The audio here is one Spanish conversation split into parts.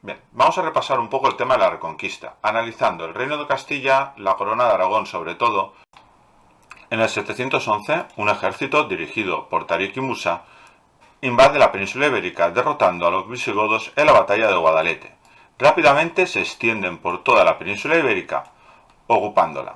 Bien, vamos a repasar un poco el tema de la Reconquista, analizando el Reino de Castilla, la Corona de Aragón sobre todo. En el 711, un ejército dirigido por Tarik y Musa invade la península ibérica, derrotando a los visigodos en la batalla de Guadalete. Rápidamente se extienden por toda la península ibérica, ocupándola.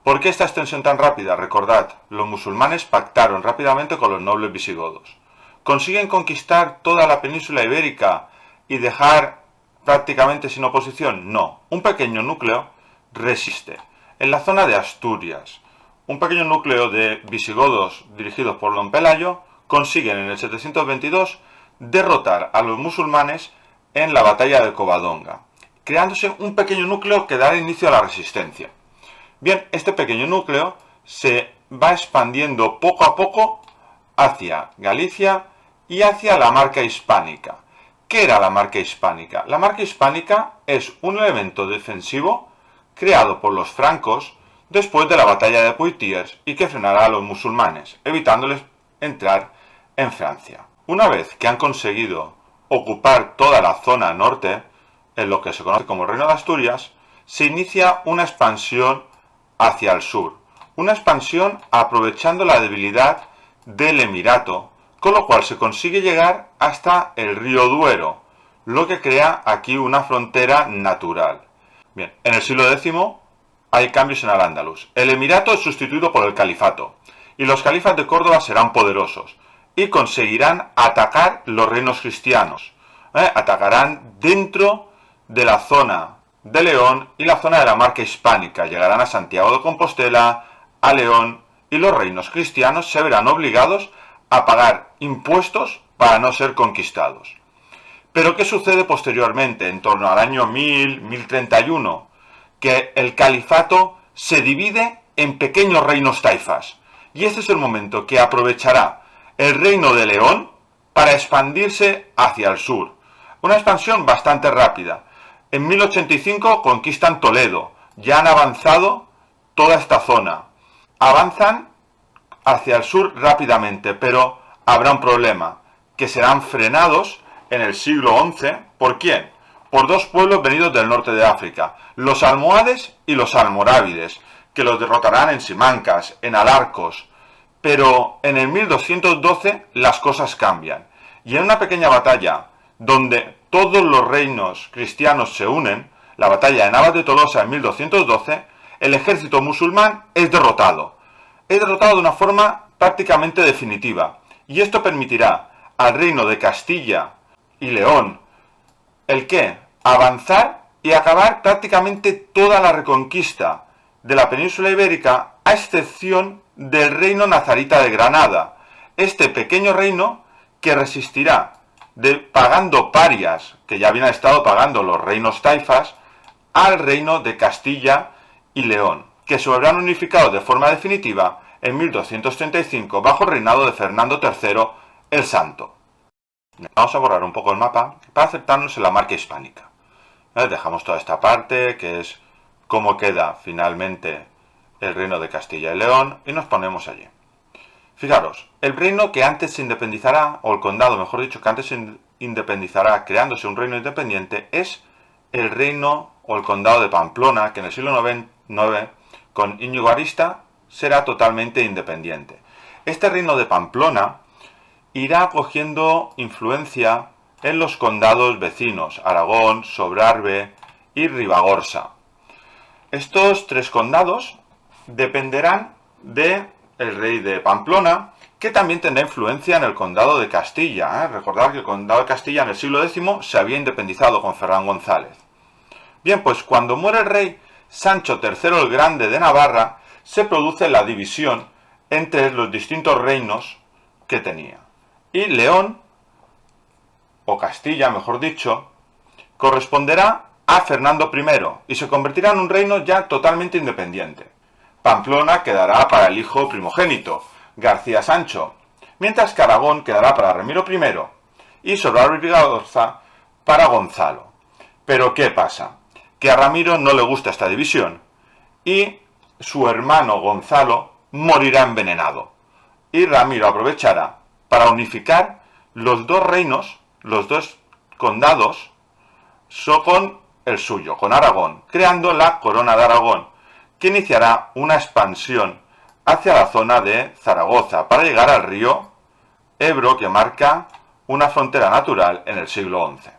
¿Por qué esta extensión tan rápida? Recordad, los musulmanes pactaron rápidamente con los nobles visigodos. ¿Consiguen conquistar toda la península ibérica y dejar prácticamente sin oposición? No, un pequeño núcleo resiste. En la zona de Asturias, un pequeño núcleo de visigodos dirigidos por Don Pelayo consiguen en el 722 derrotar a los musulmanes en la batalla de Covadonga, creándose un pequeño núcleo que dará inicio a la resistencia. Bien, este pequeño núcleo se va expandiendo poco a poco hacia Galicia y hacia la marca hispánica. ¿Qué era la marca hispánica? La marca hispánica es un elemento defensivo creado por los francos después de la batalla de Poitiers y que frenará a los musulmanes, evitándoles entrar en Francia. Una vez que han conseguido ocupar toda la zona norte, en lo que se conoce como Reino de Asturias, se inicia una expansión hacia el sur. Una expansión aprovechando la debilidad del Emirato, con lo cual se consigue llegar hasta el río Duero, lo que crea aquí una frontera natural. Bien, en el siglo X hay cambios en Al-Ándalus. El Emirato es sustituido por el Califato, y los califas de Córdoba serán poderosos, y conseguirán atacar los reinos cristianos. Atacarán dentro de la zona de León y la zona de la marca hispánica. Llegarán a Santiago de Compostela, a León, y los reinos cristianos se verán obligados a pagar impuestos para no ser conquistados. Pero ¿qué sucede posteriormente, en torno al año 1031? Que el califato se divide en pequeños reinos taifas. Y este es el momento que aprovechará el reino de León para expandirse hacia el sur. Una expansión bastante rápida. En 1085 conquistan Toledo. Ya han avanzado toda esta zona. Avanzan hacia el sur rápidamente, pero habrá un problema, que serán frenados en el siglo XI. ¿Por quién? Por dos pueblos venidos del norte de África, los almohades y los almorávides, que los derrotarán en Simancas, en Alarcos. Pero en el 1212 las cosas cambian, y en una pequeña batalla donde todos los reinos cristianos se unen, la batalla de Navas de Tolosa en 1212, el ejército musulmán es derrotado. Es derrotado de una forma prácticamente definitiva, y esto permitirá al reino de Castilla y León, ¿el qué? Avanzar y acabar prácticamente toda la reconquista de la península ibérica, a excepción del reino nazarita de Granada. Este pequeño reino que resistirá pagando parias, que ya habían estado pagando los reinos taifas, al reino de Castilla y León, que se habrán unificado de forma definitiva en 1235 bajo el reinado de Fernando III el Santo. Vamos a borrar un poco el mapa para acercarnos en la marca hispánica. Dejamos toda esta parte, que es cómo queda finalmente el reino de Castilla y León, y nos ponemos allí. Fijaros, el reino que antes se independizará, o el condado, mejor dicho, que antes se independizará creándose un reino independiente, es el reino o el condado de Pamplona, que en el siglo IX, con Íñigo Arista, será totalmente independiente. Este reino de Pamplona irá cogiendo influencia en los condados vecinos, Aragón, Sobrarbe y Ribagorza. Estos tres condados dependerán del rey de Pamplona, que también tendrá influencia en el condado de Castilla. Recordad que el condado de Castilla en el siglo X se había independizado con Ferran González. Bien, pues cuando muere el rey Sancho III el Grande de Navarra, se produce la división entre los distintos reinos que tenía. Y León, o Castilla mejor dicho, corresponderá a Fernando I y se convertirá en un reino ya totalmente independiente. Pamplona quedará para el hijo primogénito, García Sancho, mientras que Aragón quedará para Ramiro I y Sobrarbe y Ribagorza para Gonzalo. Pero ¿qué pasa? Que a Ramiro no le gusta esta división y su hermano Gonzalo morirá envenenado. Y Ramiro aprovechará para unificar los dos reinos, los dos condados, con el suyo, con Aragón, creando la Corona de Aragón, que iniciará una expansión hacia la zona de Zaragoza para llegar al río Ebro, que marca una frontera natural en el siglo XI.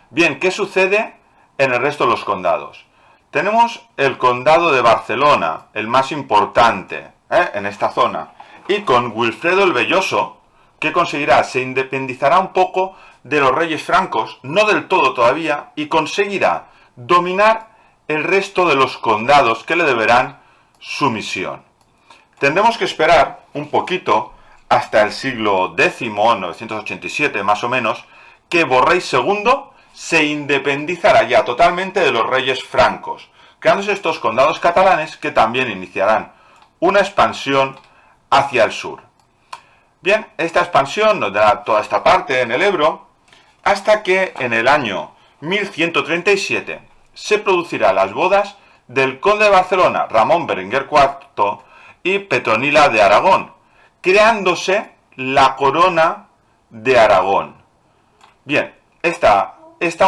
Bien, ¿qué sucede en el resto de los condados? Tenemos el condado de Barcelona, el más importante en esta zona, y con Wilfredo el Velloso, que conseguirá, se independizará un poco de los reyes francos, no del todo todavía, y conseguirá dominar el resto de los condados que le deberán sumisión. Tendremos que esperar un poquito hasta el siglo X, 987 más o menos, que Borrell II se independizará ya totalmente de los reyes francos, creándose estos condados catalanes que también iniciarán una expansión hacia el sur. Bien, esta expansión nos dará toda esta parte en el Ebro, hasta que en el año 1137 se producirán las bodas del conde de Barcelona, Ramón Berenguer IV, y Petronila de Aragón, creándose la Corona de Aragón. Bien, esta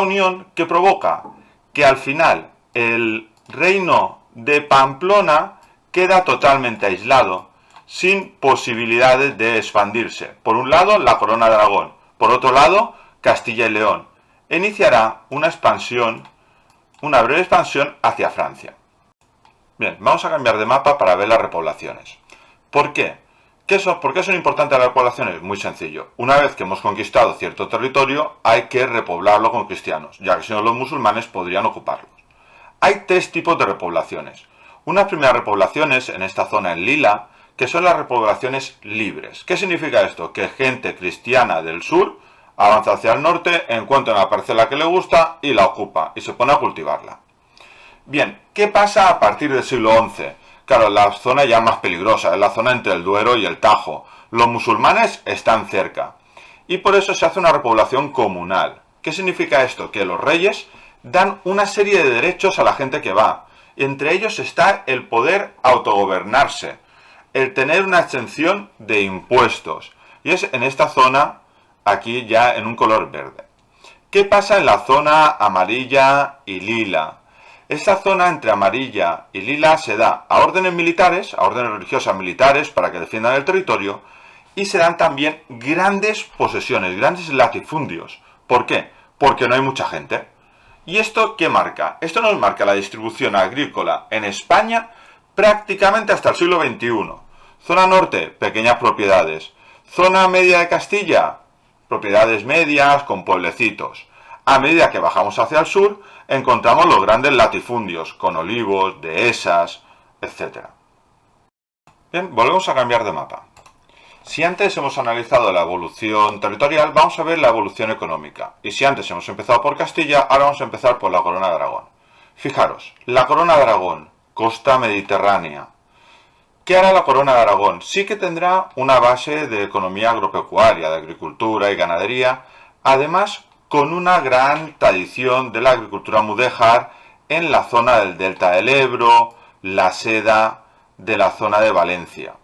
unión que provoca que al final el reino de Pamplona queda totalmente aislado, sin posibilidades de expandirse. Por un lado, la Corona de Aragón, por otro lado, Castilla y León. Iniciará una expansión, una breve expansión hacia Francia. Bien, vamos a cambiar de mapa para ver las repoblaciones. ¿Por qué? ¿Por qué son importantes las repoblaciones? Muy sencillo. Una vez que hemos conquistado cierto territorio, hay que repoblarlo con cristianos, ya que si no los musulmanes podrían ocuparlos. Hay tres tipos de repoblaciones. Unas primeras repoblaciones en esta zona en Lila, que son las repoblaciones libres. ¿Qué significa esto? Que gente cristiana del sur avanza hacia el norte, encuentra una parcela que le gusta y la ocupa, y se pone a cultivarla. Bien, ¿qué pasa a partir del siglo XI? Claro, la zona ya más peligrosa, es la zona entre el Duero y el Tajo. Los musulmanes están cerca. Y por eso se hace una repoblación comunal. ¿Qué significa esto? Que los reyes dan una serie de derechos a la gente que va. Entre ellos está el poder autogobernarse, el tener una exención de impuestos. Y es en esta zona, aquí ya en un color verde. ¿Qué pasa en la zona amarilla y lila? Esta zona entre amarilla y lila se da a órdenes militares, a órdenes religiosas militares para que defiendan el territorio, y se dan también grandes posesiones, grandes latifundios. ¿Por qué? Porque no hay mucha gente. ¿Y esto qué marca? Esto nos marca la distribución agrícola en España prácticamente hasta el siglo XXI. Zona norte, pequeñas propiedades. Zona media de Castilla, propiedades medias con pueblecitos. A medida que bajamos hacia el sur, encontramos los grandes latifundios, con olivos, dehesas, etc. Bien, volvemos a cambiar de mapa. Si antes hemos analizado la evolución territorial, vamos a ver la evolución económica. Y si antes hemos empezado por Castilla, ahora vamos a empezar por la Corona de Aragón. Fijaros, la Corona de Aragón, costa mediterránea. ¿Qué hará la Corona de Aragón? Sí que tendrá una base de economía agropecuaria, de agricultura y ganadería, además con una gran tradición de la agricultura mudéjar en la zona del delta del Ebro, la seda de la zona de Valencia.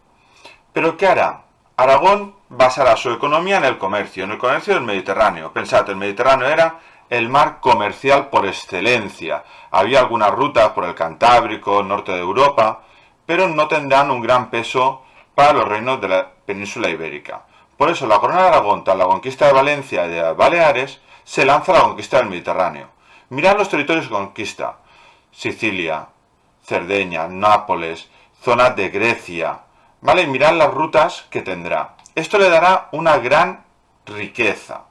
¿Pero qué hará? Aragón basará su economía en el comercio del Mediterráneo. Pensad, el Mediterráneo era el mar comercial por excelencia. Había algunas rutas por el Cantábrico, norte de Europa, pero no tendrán un gran peso para los reinos de la península ibérica. Por eso la Corona de Aragón, tras la conquista de Valencia y de Baleares, se lanza a la conquista del Mediterráneo. Mirad los territorios que conquista: Sicilia, Cerdeña, Nápoles, zonas de Grecia, ¿vale? Y mirad las rutas que tendrá. Esto le dará una gran riqueza.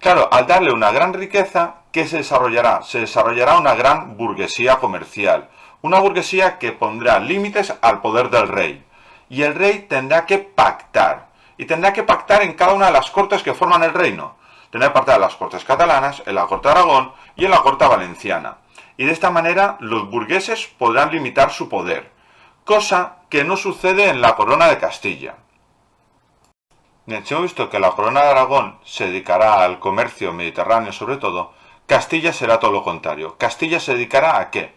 Claro, al darle una gran riqueza, ¿qué se desarrollará? Se desarrollará una gran burguesía comercial. Una burguesía que pondrá límites al poder del rey. Y el rey tendrá que pactar. Y tendrá que pactar en cada una de las cortes que forman el reino. Tendrá que pactar en las cortes catalanas, en la corte de Aragón y en la corte valenciana. Y de esta manera los burgueses podrán limitar su poder. Cosa que no sucede en la Corona de Castilla. Bien, si hemos visto que la Corona de Aragón se dedicará al comercio mediterráneo sobre todo, Castilla será todo lo contrario. Castilla se dedicará ¿a qué?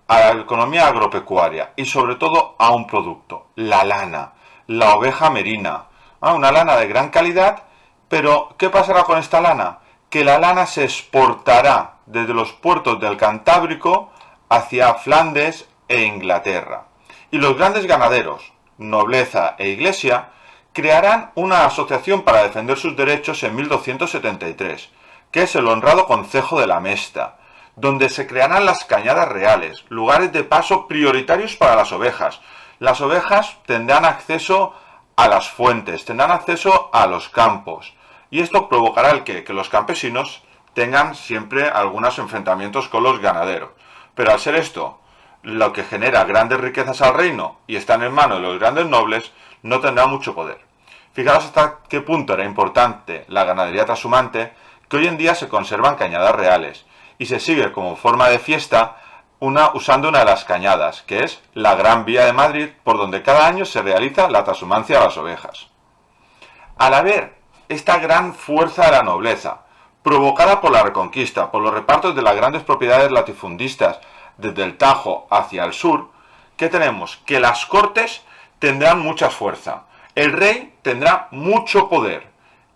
A la economía agropecuaria y sobre todo a un producto, la lana, la oveja merina. Una lana de gran calidad, pero ¿qué pasará con esta lana? que la lana se exportará desde los puertos del Cantábrico hacia Flandes e Inglaterra. Y los grandes ganaderos, nobleza e iglesia, crearán una asociación para defender sus derechos en 1273, que es el honrado Concejo de la Mesta, donde se crearán las cañadas reales, lugares de paso prioritarios para las ovejas. Las ovejas tendrán acceso a las fuentes, tendrán acceso a los campos, y esto provocará el que los campesinos tengan siempre algunos enfrentamientos con los ganaderos. Pero al ser esto lo que genera grandes riquezas al reino y están en manos de los grandes nobles, no tendrá mucho poder. Fijaros hasta qué punto era importante la ganadería trashumante, que hoy en día se conservan cañadas reales y se sigue como forma de fiesta usando una de las cañadas, que es la Gran Vía de Madrid, por donde cada año se realiza la trashumancia a las ovejas. Al haber esta gran fuerza de la nobleza, provocada por la Reconquista, por los repartos de las grandes propiedades latifundistas desde el Tajo hacia el sur, ¿qué tenemos? Que las cortes tendrán mucha fuerza, el rey tendrá mucho poder,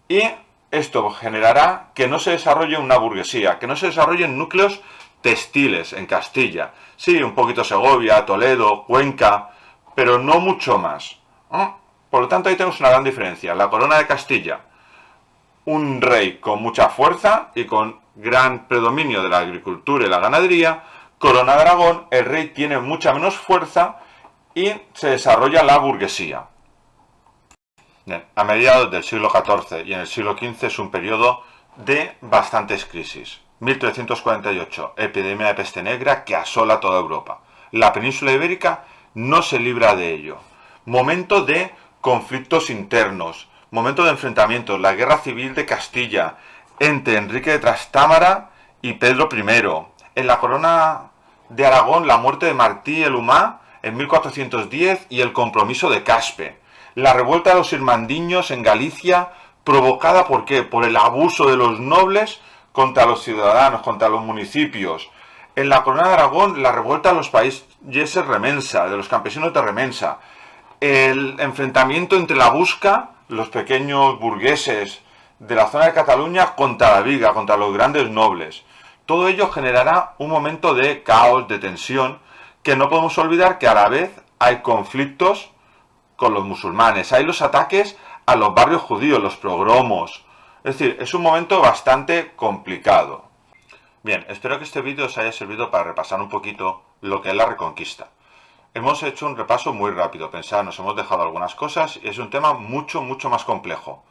y esto generará que no se desarrolle una burguesía, que no se desarrollen núcleos textiles en Castilla. Sí, un poquito Segovia, Toledo, Cuenca, pero no mucho más. Por lo tanto, ahí tenemos una gran diferencia. La corona de Castilla, un rey con mucha fuerza y con gran predominio de la agricultura y la ganadería. Corona de Aragón, el rey tiene mucha menos fuerza y se desarrolla la burguesía. Bien, a mediados del siglo XIV y en el siglo XV es un periodo de bastantes crisis. 1348, epidemia de peste negra que asola toda Europa. La península ibérica no se libra de ello. Momento de conflictos internos, momento de enfrentamientos, la guerra civil de Castilla entre Enrique de Trastámara y Pedro I. En la corona de Aragón, la muerte de Martí el Humá en 1410 y el compromiso de Caspe. La revuelta de los irmandiños en Galicia, provocada ¿por qué? Por el abuso de los nobles contra los ciudadanos, contra los municipios. En la corona de Aragón, la revuelta de los países remensa, de los campesinos de remensa. El enfrentamiento entre la Busca, los pequeños burgueses de la zona de Cataluña, contra la Viga, contra los grandes nobles. Todo ello generará un momento de caos, de tensión, que no podemos olvidar que a la vez hay conflictos con los musulmanes, hay los ataques a los barrios judíos, los pogromos. Es decir, es un momento bastante complicado. Bien, espero que este vídeo os haya servido para repasar un poquito lo que es la Reconquista. Hemos hecho un repaso muy rápido, pensad, nos hemos dejado algunas cosas y es un tema mucho más complejo.